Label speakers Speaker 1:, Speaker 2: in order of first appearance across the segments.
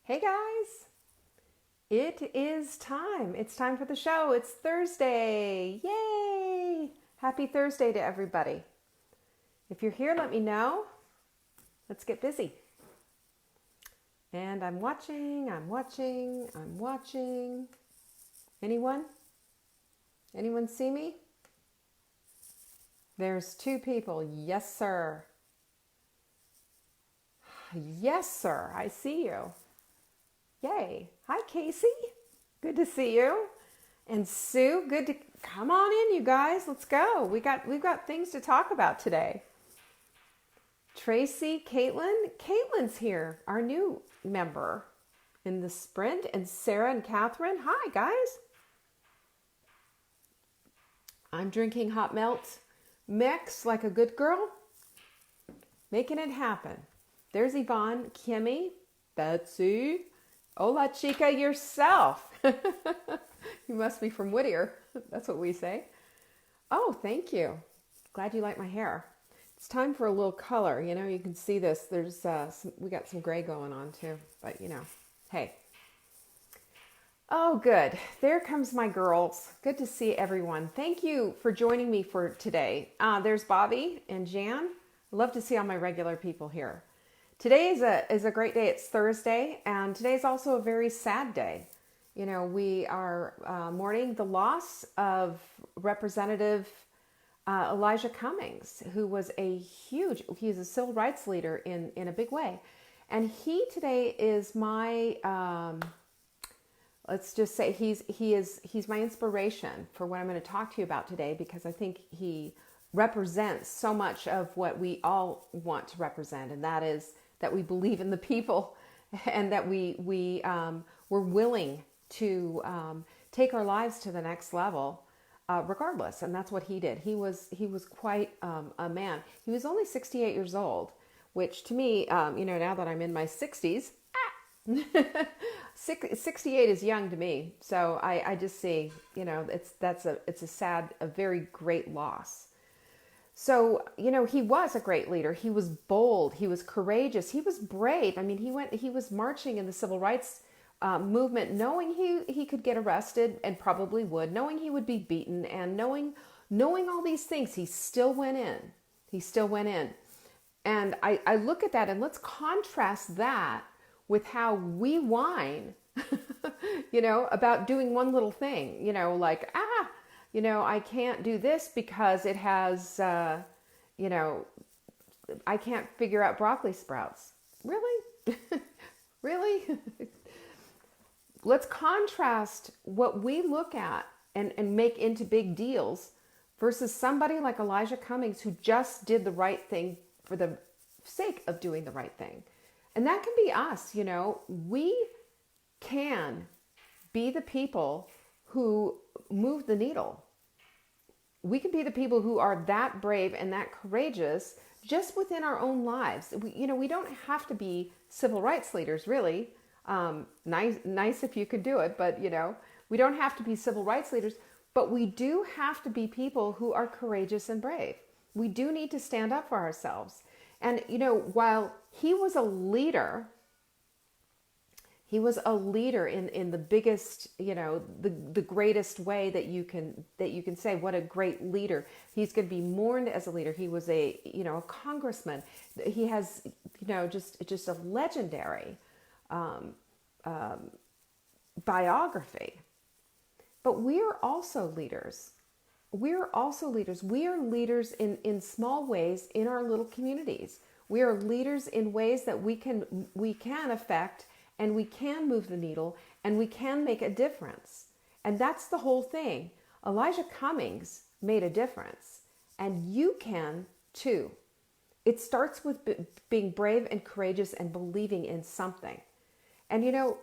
Speaker 1: Hey guys, it is time. It's time for the show. It's Thursday. Yay! Happy Thursday to everybody. If you're here, let me know. Let's get busy. And I'm watching. Anyone? Anyone see me? There's two people. Yes, sir. Yes, sir. I see you. Yay. Hi, Casey. Good to see you. And Sue, good to come on in, you guys. Let's go. We've got things to talk about today. Tracy, Caitlin's here, our new member in the sprint, and Sarah and Catherine. Hi, guys. I'm drinking hot melt mix like a good girl, making it happen. There's Yvonne, Kimmy, Betsy. Hola, chica, yourself. You must be from Whittier. That's what we say. Oh, thank you. Glad you like my hair. It's time for a little color. You know, you can see this. There's we got some gray going on too, but you know, hey. Oh, good. There comes my girls. Good to see everyone. Thank you for joining me for today. There's Bobby and Jan. Love to see all my regular people here. Today is a great day. It's Thursday, and today is also a very sad day. You know, we are mourning the loss of Representative Elijah Cummings, who was he's a civil rights leader in a big way. And he today is my, let's just say he's my inspiration for what I'm going to talk to you about today, because I think he represents so much of what we all want to represent, and that is that we believe in the people, and that we're willing to take our lives to the next level, regardless. And that's what he did. He was quite a man. He was only 68 years old, which to me, you know, now that I'm in my 60s, 68 is young to me. So I just see, you know, it's a sad, a very great loss. So, you know, he was a great leader. He was bold. He was courageous. He was brave. I mean, he was marching in the civil rights movement, knowing he could get arrested, and probably would, knowing he would be beaten, and knowing all these things. He still went in. And I look at that, and let's contrast that with how we whine, you know, about doing one little thing, you know, like, you know, I can't do this because it has, you know, I can't figure out broccoli sprouts. Really? Really? Let's contrast what we look at and make into big deals versus somebody like Elijah Cummings, who just did the right thing for the sake of doing the right thing. And that can be us, you know. We can be the people who move the needle. We can be the people who are that brave and that courageous just within our own lives. You know, we don't have to be civil rights leaders, really. Nice if you could do it, but you know, we don't have to be civil rights leaders, but we do have to be people who are courageous and brave. We do need to stand up for ourselves. And you know, while he was a leader in the biggest, you know, the greatest way that you can say, what a great leader. He's going to be mourned as a leader. He was a congressman. He has, you know, just a legendary biography. But we are also leaders. We are leaders in small ways in our little communities. We are leaders in ways that we can affect, and we can move the needle, and we can make a difference. And that's the whole thing. Elijah Cummings made a difference, and you can too. It starts with being brave and courageous and believing in something. And you know,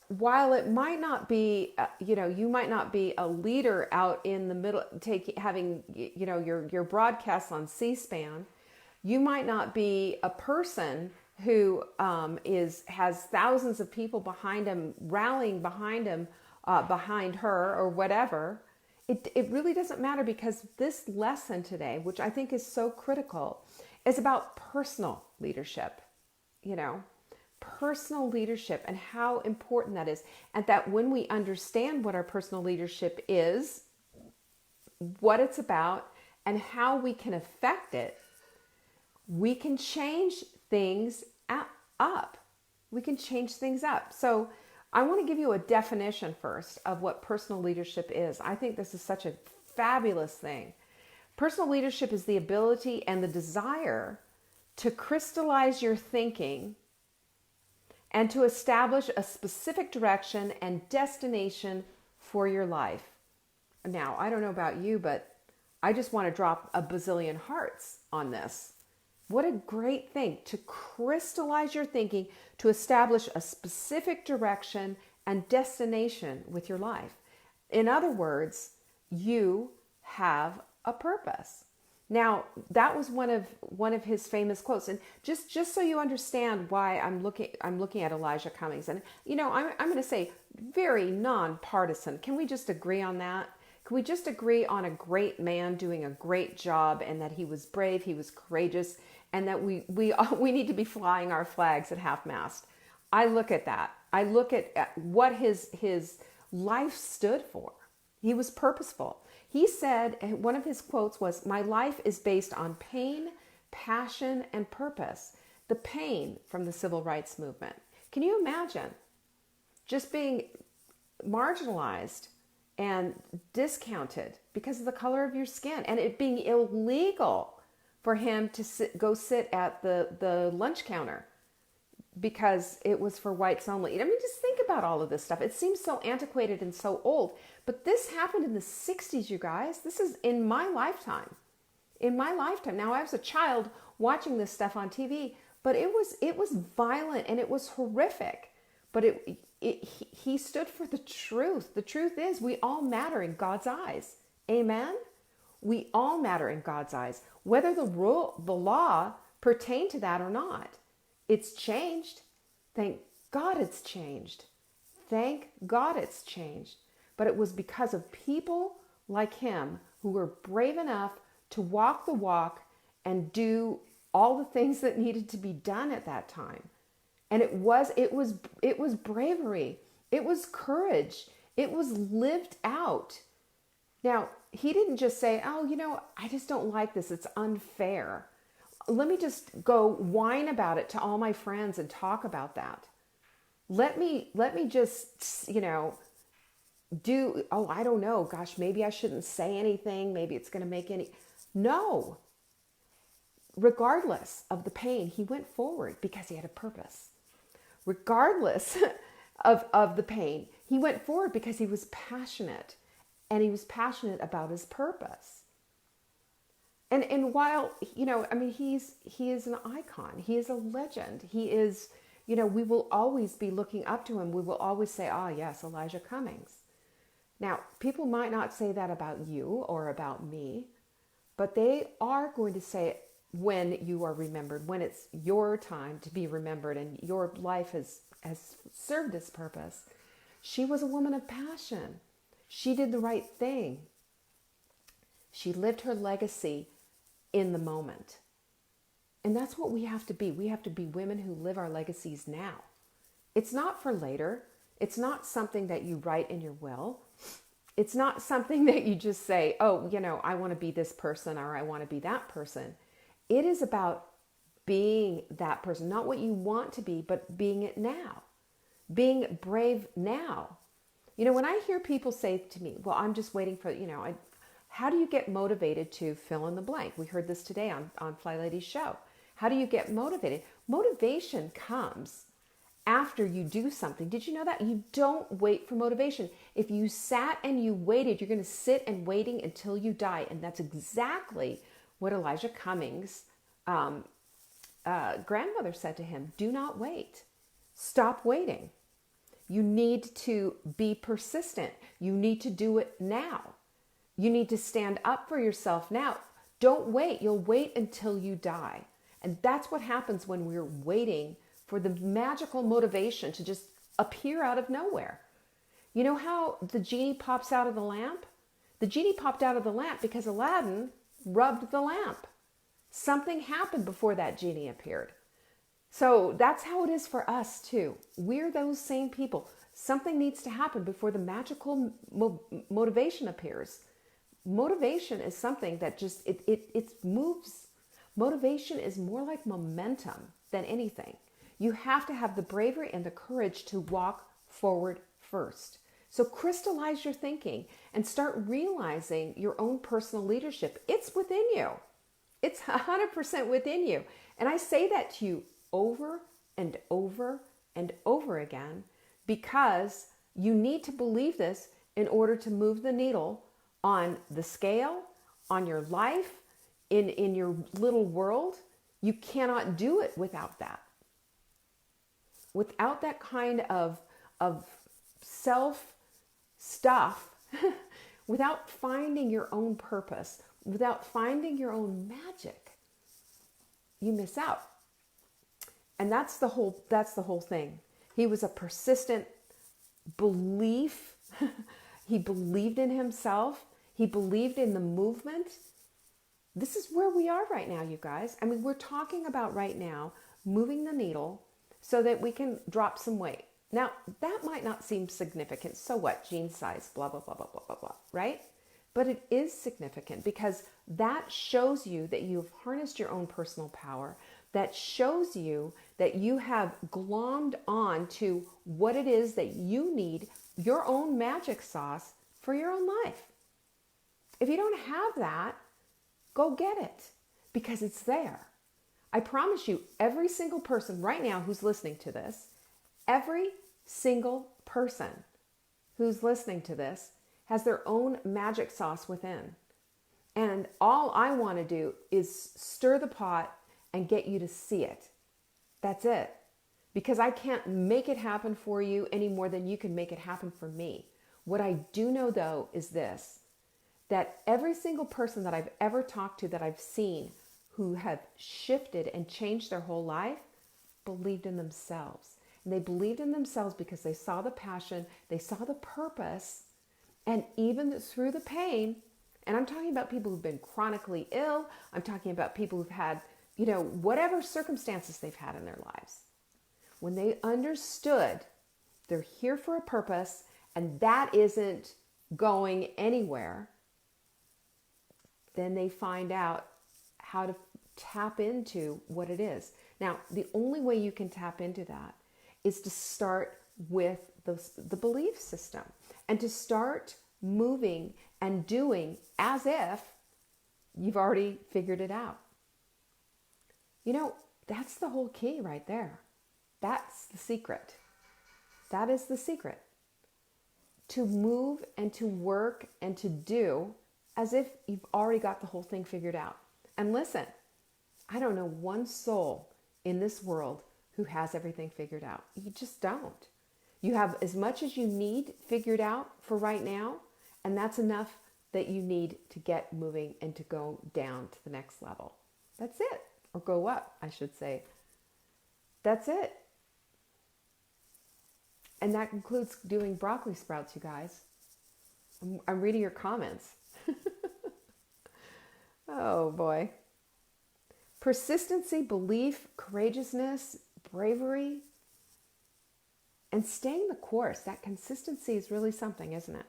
Speaker 1: while it might not be, you know, you might not be a leader out in the middle, having, you know, your broadcasts on C-SPAN, you might not be a person who has thousands of people behind him, rallying behind him, behind her, or whatever. It really doesn't matter, because this lesson today, which I think is so critical, is about personal leadership. You know, personal leadership and how important that is. And that when we understand what our personal leadership is, what it's about, and how we can affect it, we can change things up. We can change things up. So I want to give you a definition first of what personal leadership is. I think this is such a fabulous thing. Personal leadership is the ability and the desire to crystallize your thinking and to establish a specific direction and destination for your life. Now, I don't know about you, but I just want to drop a bazillion hearts on this. What a great thing to crystallize your thinking, to establish a specific direction and destination with your life. In other words, you have a purpose. Now, that was one of his famous quotes. And just so you understand why I'm looking at Elijah Cummings. And I'm going to say very nonpartisan. Can we just agree on that? Can we just agree on a great man doing a great job, and that he was brave, he was courageous, and that we need to be flying our flags at half-mast? I look at that. I look at what his life stood for. He was purposeful. He said, one of his quotes was, "My life is based on pain, passion, and purpose." The pain from the civil rights movement. Can you imagine just being marginalized and discounted because of the color of your skin, and it being illegal for him to go sit at the lunch counter because it was for whites only? I mean, just think about all of this stuff. It seems so antiquated and so old, but this happened in the 60s, you guys. This is in my lifetime. In my lifetime. Now, I was a child watching this stuff on TV, but it was violent and it was horrific. But he stood for the truth. The truth is, we all matter in God's eyes. Amen? We all matter in God's eyes, whether the law pertained to that or not. It's changed. Thank God it's changed. Thank God it's changed. But it was because of people like him who were brave enough to walk the walk and do all the things that needed to be done at that time. And it was bravery. It was courage. It was lived out. Now, he didn't just say, "Oh, I just don't like this. It's unfair. Let me just go whine about it to all my friends and talk about that. Let me just, I don't know. Gosh, maybe I shouldn't say anything. Maybe it's going to make any." No. Regardless of the pain, he went forward because he had a purpose. Regardless of the pain, he went forward because he was passionate, and he was passionate about his purpose. And while, he is an icon. He is a legend. He is, we will always be looking up to him. We will always say, "Ah, yes, Elijah Cummings." Now, people might not say that about you or about me, but they are going to say it when you are remembered, when it's your time to be remembered and your life has served its purpose. She was a woman of passion. She did the right thing. She lived her legacy in the moment. And that's what we have to be. We have to be women who live our legacies now. It's not for later. It's not something that you write in your will. It's not something that you just say, "Oh, I want to be this person," or "I want to be that person." It is about being that person, not what you want to be, but being it now, being brave now. When I hear people say to me, "Well, I'm just waiting for, how do you get motivated to fill in the blank?" We heard this today on Fly Lady's show. How do you get motivated? Motivation comes after you do something. Did you know that? You don't wait for motivation. If you sat and you waited, you're going to sit and waiting until you die. And that's exactly what Elijah Cummings' grandmother said to him. Do not wait. Stop waiting. You need to be persistent. You need to do it now. You need to stand up for yourself now. Don't wait. You'll wait until you die. And that's what happens when we're waiting for the magical motivation to just appear out of nowhere. You know how the genie pops out of the lamp? The genie popped out of the lamp because Aladdin rubbed the lamp. Something happened before that genie appeared. So that's how it is for us too. We're those same people. Something needs to happen before the magical motivation appears. Motivation is something that just it moves. Motivation is more like momentum than anything. You have to have the bravery and the courage to walk forward first. So crystallize your thinking and start realizing your own personal leadership. It's within you. It's 100% within you. And I say that to you over and over and over again because you need to believe this in order to move the needle on the scale, on your life, in your little world. You cannot do it without that. Without that kind of self stuff, without finding your own purpose, without finding your own magic, you miss out. And that's the whole thing. He was a persistent belief. He believed in himself. He believed in the movement. This is where we are right now, you guys. I mean, we're talking about right now moving the needle so that we can drop some weight. Now, that might not seem significant. So what? Jean size, blah, blah, blah, blah, blah, blah, blah, right? But it is significant because that shows you that you've harnessed your own personal power. That shows you that you have glommed on to what it is that you need, your own magic sauce for your own life. If you don't have that, go get it because it's there. I promise you, every single person right now who's listening to this, every single person who's listening to this has their own magic sauce within. And all I want to do is stir the pot and get you to see it. That's it. Because I can't make it happen for you any more than you can make it happen for me. What I do know though is this, that every single person that I've ever talked to, that I've seen who have shifted and changed their whole life, believed in themselves. And they believed in themselves because they saw the passion, they saw the purpose, and even through the pain, and I'm talking about people who've been chronically ill, I'm talking about people who've had, whatever circumstances they've had in their lives. When they understood they're here for a purpose and that isn't going anywhere, then they find out how to tap into what it is. Now, the only way you can tap into that is to start with the belief system and to start moving and doing as if you've already figured it out. That's the whole key right there. That's the secret. That is the secret. To move and to work and to do as if you've already got the whole thing figured out. And listen, I don't know one soul in this world who has everything figured out. You just don't. You have as much as you need figured out for right now, and that's enough that you need to get moving and to go down to the next level. That's it. Or go up, I should say. That's it. And that includes doing broccoli sprouts, you guys. I'm reading your comments. Oh boy. Persistency, belief, courageousness, bravery, and staying the course. That consistency is really something, isn't it?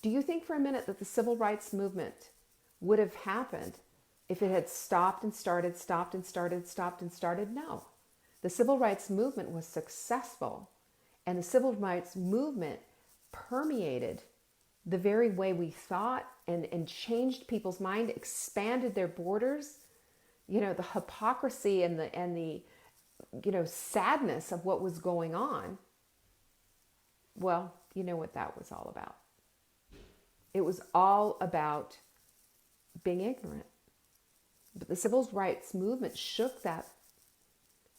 Speaker 1: Do you think for a minute that the civil rights movement would have happened if it had stopped and started, stopped and started, stopped and started? No. The civil rights movement was successful, and the civil rights movement permeated the very way we thought and changed people's mind, expanded their borders. The hypocrisy and the sadness of what was going on. Well, you know what that was all about. It was all about being ignorant. But the civil rights movement shook that.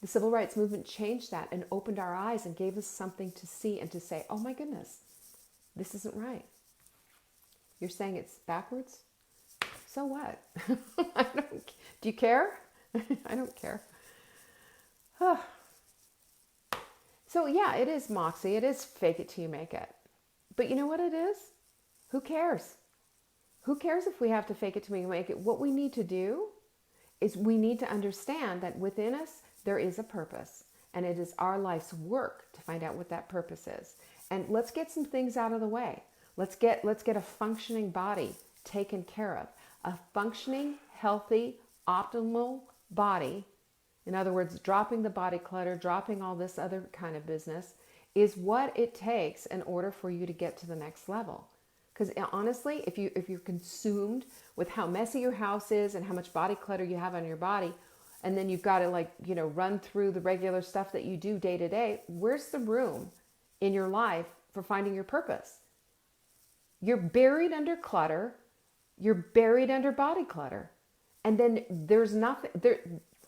Speaker 1: The civil rights movement changed that and opened our eyes and gave us something to see and to say, oh my goodness, this isn't right. You're saying it's backwards? So what? Do you care? I don't care. So yeah, it is Moxie. It is fake it till you make it. But you know what it is? Who cares? Who cares if we have to fake it till we make it? What we need to do is we need to understand that within us, there is a purpose, and it is our life's work to find out what that purpose is. And let's get some things out of the way. Let's get a functioning body taken care of. A functioning, healthy, optimal body, in other words, dropping the body clutter, dropping all this other kind of business, is what it takes in order for you to get to the next level. Because honestly, if you're consumed with how messy your house is and how much body clutter you have on your body, and then you've got to run through the regular stuff that you do day to day, where's the room in your life for finding your purpose? You're buried under clutter. You're buried under body clutter. And then there's nothing there.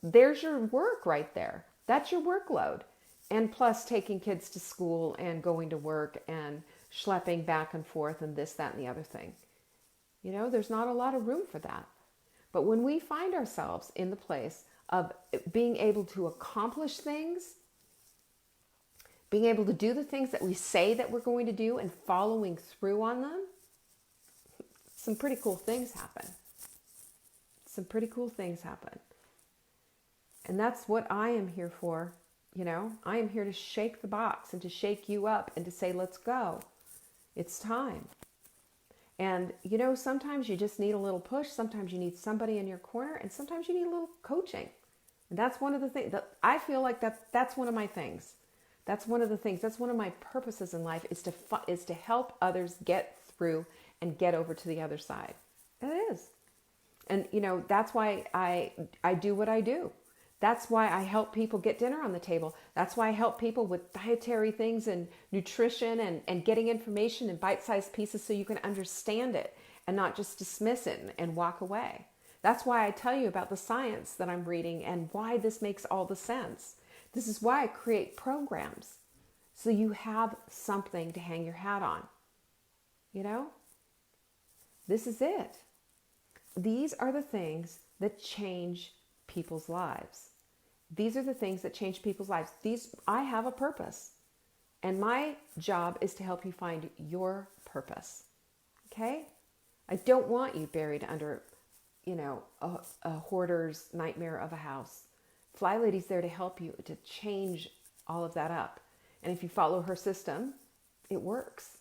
Speaker 1: There's your work right there. That's your workload. And plus taking kids to school and going to work and schlepping back and forth and this, that, and the other thing. There's not a lot of room for that. But when we find ourselves in the place of being able to accomplish things, being able to do the things that we say that we're going to do and following through on them, some pretty cool things happen. Some pretty cool things happen. And that's what I am here for. I am here to shake the box and to shake you up and to say, let's go. It's time. And, sometimes you just need a little push. Sometimes you need somebody in your corner, and sometimes you need a little coaching. And that's one of the things that I feel like that's one of my things. That's one of the things. That's one of my purposes in life is to help others get through and get over to the other side. It is. And, that's why I do what I do. That's why I help people get dinner on the table. That's why I help people with dietary things and nutrition and getting information in bite-sized pieces so you can understand it and not just dismiss it and walk away. That's why I tell you about the science that I'm reading and why this makes all the sense. This is why I create programs, so you have something to hang your hat on. This is it. These are the things that change people's lives. These are the things that change people's lives. I have a purpose, and my job is to help you find your purpose. Okay? I don't want you buried under, a hoarder's nightmare of a house. Fly Lady's there to help you to change all of that up. And if you follow her system, it works.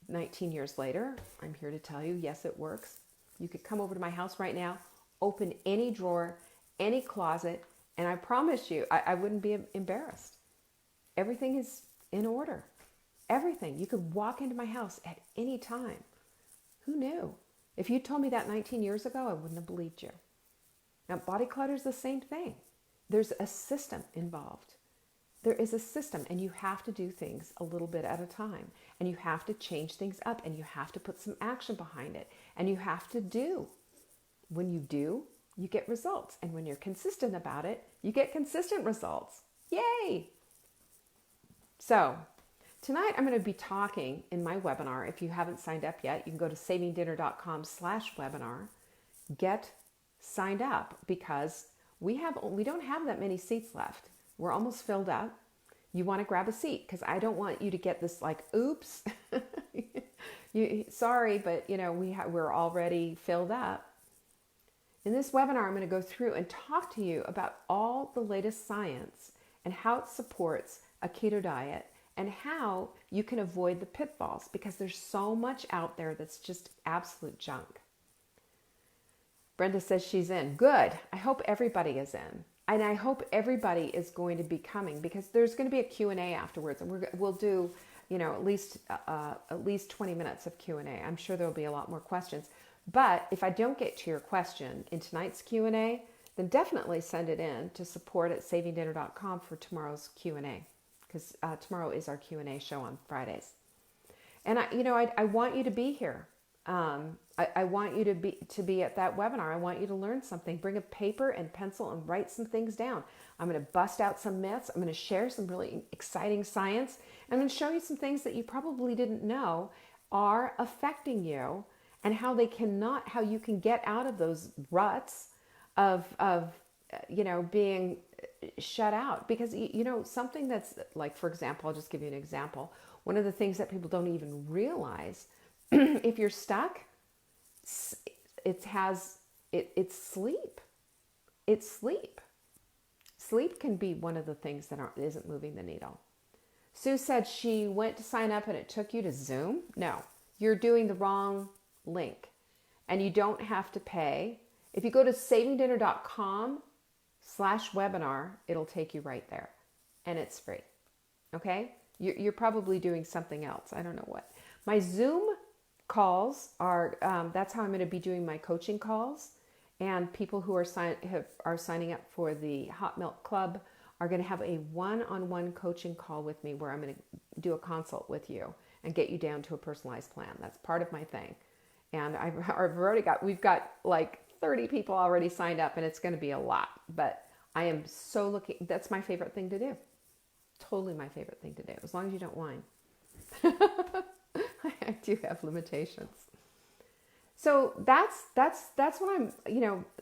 Speaker 1: 19 years later, I'm here to tell you, yes, it works. You could come over to my house right now, open any drawer, any closet, and I promise you, I wouldn't be embarrassed. Everything is in order. Everything. You could walk into my house at any time. Who knew? If you told me that 19 years ago, I wouldn't have believed you. Now, body clutter is the same thing. There's a system involved. There is a system, and you have to do things a little bit at a time, and you have to change things up, and you have to put some action behind it, and you have to do. When you do, you get results, and when you're consistent about it, you get consistent results. Yay! So, tonight I'm going to be talking in my webinar. If you haven't signed up yet, you can go to savingdinner.com/webinar. Get signed up, because we don't have that many seats left. We're almost filled up. You want to grab a seat, because I don't want you to get this oops. Sorry, but we're already filled up. In this webinar, I'm going to go through and talk to you about all the latest science and how it supports a keto diet and how you can avoid the pitfalls, because there's so much out there that's just absolute junk. Brenda says she's in. Good. I hope everybody is in. And I hope everybody is going to be coming, because there's going to be a Q&A afterwards, and we'll do, at least 20 minutes of Q&A. I'm sure there'll be a lot more questions. But if I don't get to your question in tonight's Q&A, then definitely send it in to support@savingdinner.com for tomorrow's Q&A, because tomorrow is our Q&A show on Fridays. And I want you to be here. I want you to be at that webinar. I want you to learn something. Bring a paper and pencil and write some things down. I'm going to bust out some myths. I'm going to share some really exciting science. I'm going to show you some things that you probably didn't know are affecting you, and how you can get out of those ruts of being shut out. Because something that's for example, I'll just give you an example. One of the things that people don't even realize, if you're stuck, it's sleep. It's sleep. sleep can be one of the things that isn't moving the needle. Sue said she went to sign up and it took you to Zoom. No, you're doing the wrong link, and you don't have to pay. If you go to savingdinner.com/webinar, it'll take you right there, and it's free. Okay? You're probably doing something else. I don't know what. My Zoom calls are, that's how I'm going to be doing my coaching calls. And people who are signing up for the Hot Milk Club are going to have a one-on-one coaching call with me where I'm going to do a consult with you and get you down to a personalized plan. That's part of my thing. And we've got like 30 people already signed up, and it's going to be a lot. But I am so looking, that's my favorite thing to do. Totally my favorite thing to do, as long as you don't whine. I do have limitations. So that's what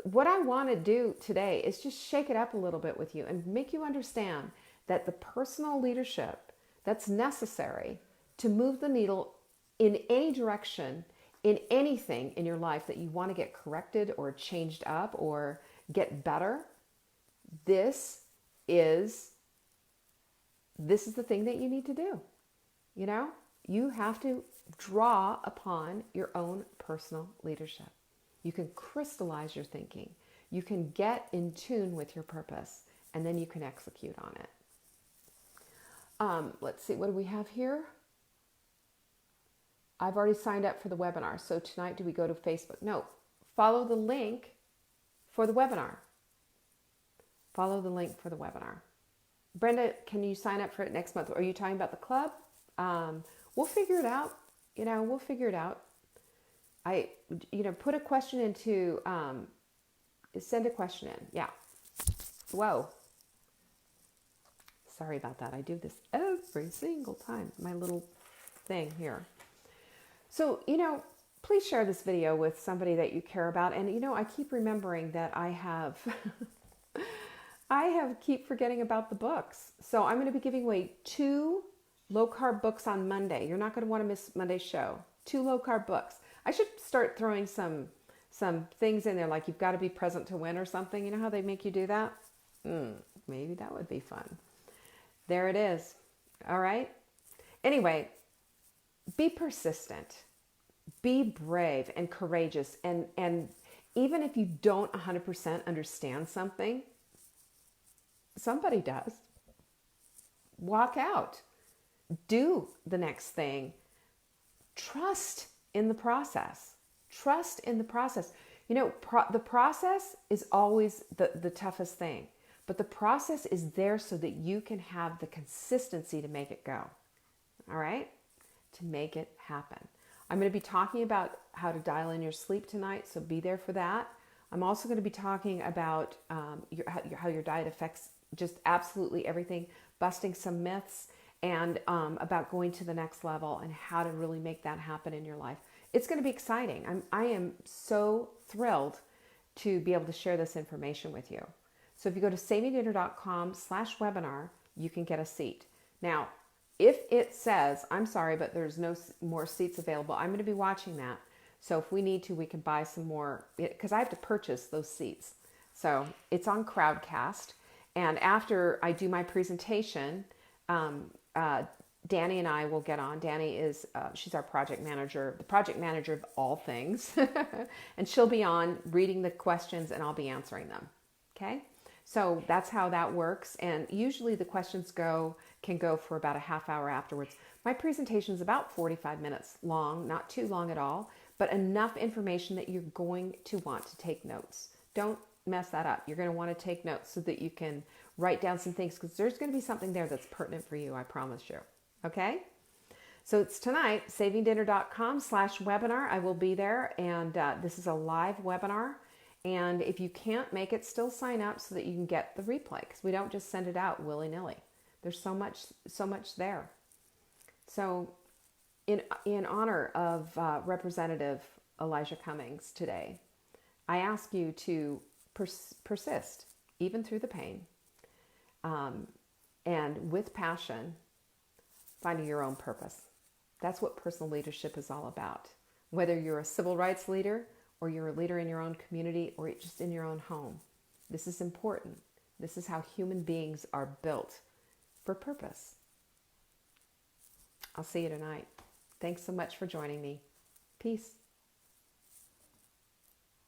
Speaker 1: what I want to do today is just shake it up a little bit with you and make you understand that the personal leadership that's necessary to move the needle in any direction, in anything in your life that you want to get corrected or changed up or get better, this is the thing that you need to do. You have to draw upon your own personal leadership. You can crystallize your thinking. You can get in tune with your purpose, and then you can execute on it. Let's see, what do we have here? I've already signed up for the webinar. So tonight, do we go to Facebook? No, follow the link for the webinar. Follow the link for the webinar. Brenda, can you sign up for it next month? Are you talking about the club? We'll figure it out. We'll figure it out. Put a question into, send a question in. Yeah. Whoa. Sorry about that. I do this every single time. My little thing here. So, please share this video with somebody that you care about. And, I keep remembering that I have keep forgetting about the books. So I'm going to be giving away 2 low-carb books on Monday. You're not going to want to miss Monday's show. 2 low-carb books. I should start throwing some things in there, like you've got to be present to win or something. You know how they make you do that? Maybe that would be fun. There it is. All right. Anyway, be persistent. Be brave and courageous. And even if you don't 100% understand something, somebody does. Walk out. Do the next thing. Trust in the process. Trust in the process. The process is always the toughest thing, but the process is there so that you can have the consistency to make it go. All right? To make it happen. I'm going to be talking about how to dial in your sleep tonight, so be there for that. I'm also going to be talking about how your diet affects just absolutely everything, busting some myths, and about going to the next level and how to really make that happen in your life. It's going to be exciting. I am so thrilled to be able to share this information with you. So if you go to savingdinner.com/webinar, you can get a seat. Now, if it says, I'm sorry, but there's no more seats available, I'm going to be watching that. So if we need to, we can buy some more, because I have to purchase those seats. So it's on Crowdcast. And after I do my presentation, Danny and I will get on. Danny is, she's our project manager, the project manager of all things. And she'll be on reading the questions and I'll be answering them. Okay? So that's how that works. And usually the questions can go for about a half hour afterwards. My presentation is about 45 minutes long, not too long at all, but enough information that you're going to want to take notes. Don't mess that up. You're going to want to take notes so that you can write down some things, because there's going to be something there that's pertinent for you, I promise you. Okay? So it's tonight, savingdinner.com/webinar. I will be there, and this is a live webinar. And if you can't make it, still sign up so that you can get the replay, because we don't just send it out willy-nilly. There's so much there. So in honor of Representative Elijah Cummings today, I ask you to persist, even through the pain, and with passion, finding your own purpose. That's what personal leadership is all about. Whether you're a civil rights leader, or you're a leader in your own community, or just in your own home. This is important. This is how human beings are built for purpose. I'll see you tonight. Thanks so much for joining me. Peace.